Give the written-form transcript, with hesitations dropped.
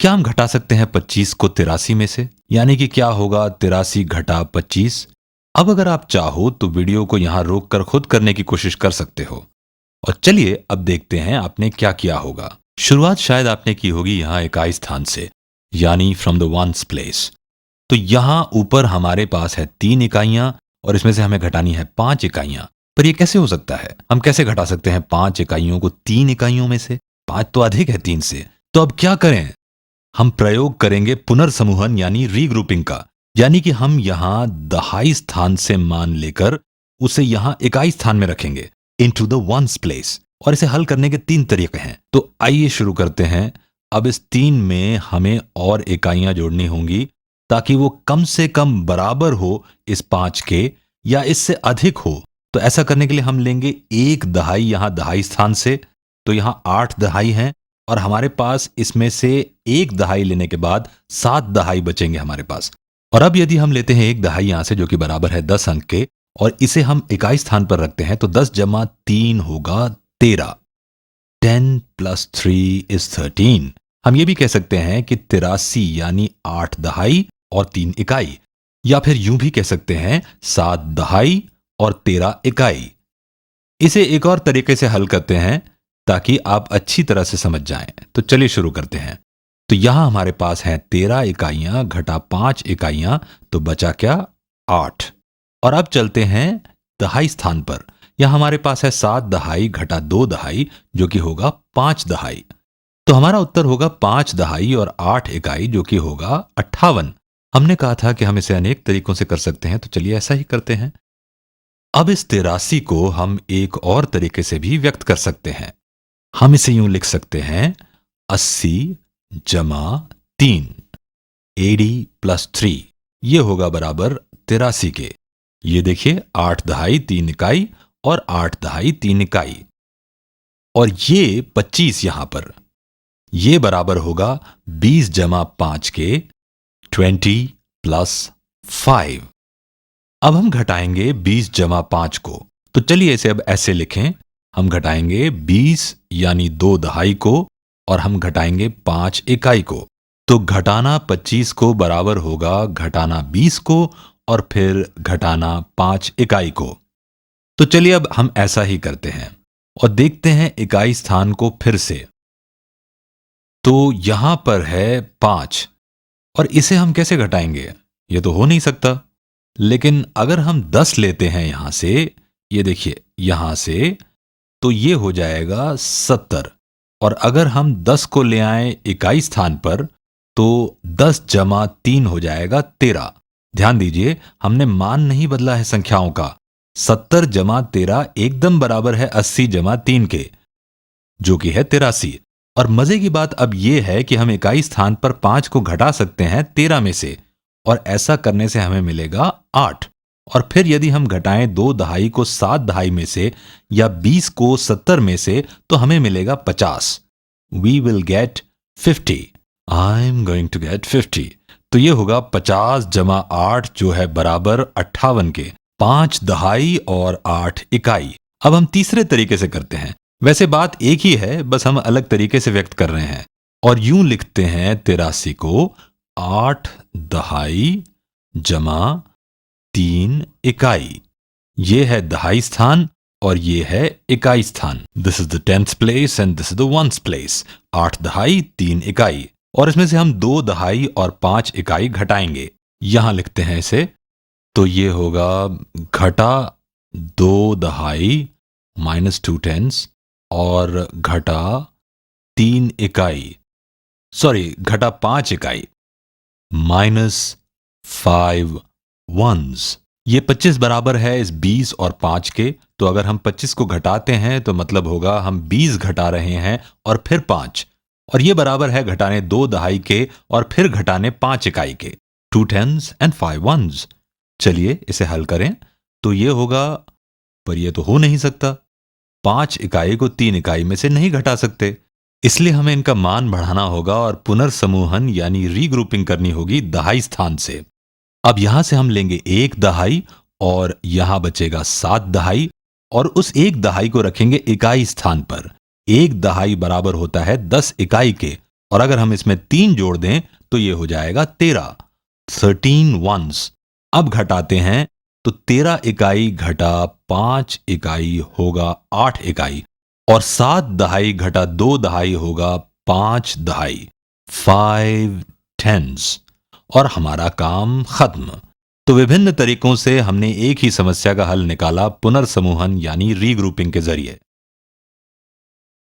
क्या हम घटा सकते हैं 25 को 83 में से? यानी कि क्या होगा 83 घटा 25? अब अगर आप चाहो तो वीडियो को यहां रोक कर खुद करने की कोशिश कर सकते हो। और चलिए अब देखते हैं आपने क्या किया होगा। शुरुआत शायद आपने की होगी यहां इकाई स्थान से, यानी फ्रॉम द वंस प्लेस। तो यहां ऊपर हमारे पास है 3 इकाइयां और इसमें से हमें घटानी है 5 इकाइयां। पर यह कैसे हो सकता है? हम कैसे घटा सकते हैं 5 इकाइयों को 3 इकाइयों में से? 5 तो अधिक है 3 से। तो अब क्या करें? हम प्रयोग करेंगे पुनर्समूहन यानी रीग्रुपिंग का। यानी कि हम यहां दहाई स्थान से मान लेकर उसे यहां इकाई स्थान में रखेंगे, इनटू द वंस प्लेस। और इसे हल करने के 3 तरीके हैं। तो आइए शुरू करते हैं। अब इस 3 में हमें और इकाइयां जोड़नी होंगी ताकि वो कम से कम बराबर हो इस 5 के, या इससे अधिक हो। तो ऐसा करने के लिए हम लेंगे 1 दहाई यहां दहाई स्थान से। तो यहां 8 दहाई हैं और हमारे पास इसमें से 1 दहाई लेने के बाद 7 दहाई बचेंगे हमारे पास। और अब यदि हम लेते हैं 1 दहाई यहां से, जो कि बराबर है 10 अंक के, और इसे हम इकाई स्थान पर रखते हैं, तो 10 जमा 3 होगा 13। 10 प्लस 3 इज 13। हम ये भी कह सकते हैं कि 83 यानी 8 दहाई और 3 इकाई, या फिर यूं भी कह सकते हैं 7 दहाई और 13 इकाई। इसे एक और तरीके से हल करते हैं ताकि आप अच्छी तरह से समझ जाएं। तो चलिए शुरू करते हैं। तो यहां हमारे पास है 13 इकाइयां घटा 5 इकाइयां, तो बचा क्या? 8। और अब चलते हैं दहाई स्थान पर। यहां हमारे पास है 7 दहाई घटा 2 दहाई, जो कि होगा 5 दहाई। तो हमारा उत्तर होगा 5 दहाई और 8 इकाई, जो कि होगा 58। हमने कहा था कि हम इसे अनेक तरीकों से कर सकते हैं, तो चलिए ऐसा ही करते हैं। अब इस 83 को हम एक और तरीके से भी व्यक्त कर सकते हैं। हम इसे यूं लिख सकते हैं 80 जमा 3, 80 प्लस 3, ये होगा बराबर 83 के। ये देखिए 8 दहाई 3 इकाई और 8 दहाई 3 इकाई, और ये 25 यहां पर, ये बराबर होगा 20 जमा 5 के, 20 प्लस 5। अब हम घटाएंगे 20 जमा 5 को। तो चलिए इसे अब ऐसे लिखें। हम घटाएंगे 20 यानी 2 दहाई को, और हम घटाएंगे 5 इकाई को। तो घटाना 25 को बराबर होगा घटाना 20 को, और फिर घटाना 5 इकाई को। तो चलिए अब हम ऐसा ही करते हैं और देखते हैं इकाई स्थान को फिर से। तो यहां पर है 5, और इसे हम कैसे घटाएंगे? ये तो हो नहीं सकता। लेकिन अगर हम 10 लेते हैं यहां से, ये देखिए यहां से, तो ये हो जाएगा 70। और अगर हम 10 को ले आए इकाई स्थान पर, तो 10 जमा 3 हो जाएगा 13। ध्यान दीजिए हमने मान नहीं बदला है संख्याओं का। 70 जमा 13 एकदम बराबर है 80 जमा 3 के, जो कि है 83। और मजे की बात अब यह है कि हम इकाई स्थान पर 5 को घटा सकते हैं 13 में से, और ऐसा करने से हमें मिलेगा 8। और फिर यदि हम घटाएं 2 दहाई को 7 दहाई में से, या 20 को 70 में से, तो हमें मिलेगा 50। We will get 50। I am going to get 50। तो ये होगा 50 जमा 8, जो है बराबर 58 के। 5 दहाई और 8 इकाई। अब हम तीसरे तरीके से करते हैं। वैसे बात एक ही है, बस हम अलग तरीके से व्यक्त कर रहे हैं। और यूं लिखते हैं 83 को 8 दहाई जमा 3 इकाई। ये है दहाई स्थान और ये है इकाई स्थान। This is the 10th place and this is the 1st place. 8 दहाई 3 इकाई, और इसमें से हम 2 दहाई और 5 इकाई घटाएंगे। यहां लिखते हैं इसे। तो ये होगा घटा 2 दहाई माइनस 2 टेंस, और घटा 3 इकाई, सॉरी घटा 5 इकाई माइनस 5 वंस। ये 25 बराबर है इस 20 और 5 के। तो अगर हम 25 को घटाते हैं तो मतलब होगा हम 20 घटा रहे हैं और फिर 5, और ये बराबर है घटाने 2 दहाई के और फिर घटाने 5 इकाई के। 2 10s एंड 5 1s। चलिए इसे हल करें। तो ये होगा, पर ये तो हो नहीं सकता। 5 इकाई को 3 इकाई में से नहीं घटा सकते, इसलिए हमें इनका मान बढ़ाना होगा और पुनर्समूहन यानी रीग्रुपिंग करनी होगी दहाई स्थान से। अब यहां से हम लेंगे 1 दहाई और यहां बचेगा 7 दहाई, और उस 1 दहाई को रखेंगे इकाई स्थान पर। 1 दहाई बराबर होता है 10 इकाई के, और अगर हम इसमें 3 जोड़ दें तो ये हो जाएगा 13, 13 वंस। अब घटाते हैं तो 13 इकाई घटा 5 इकाई होगा 8 इकाई, और 7 दहाई घटा 2 दहाई होगा 5 दहाई, 5 टेंस, और हमारा काम खत्म। तो विभिन्न तरीकों से हमने एक ही समस्या का हल निकाला पुनर्समूहन यानी रीग्रुपिंग के जरिए।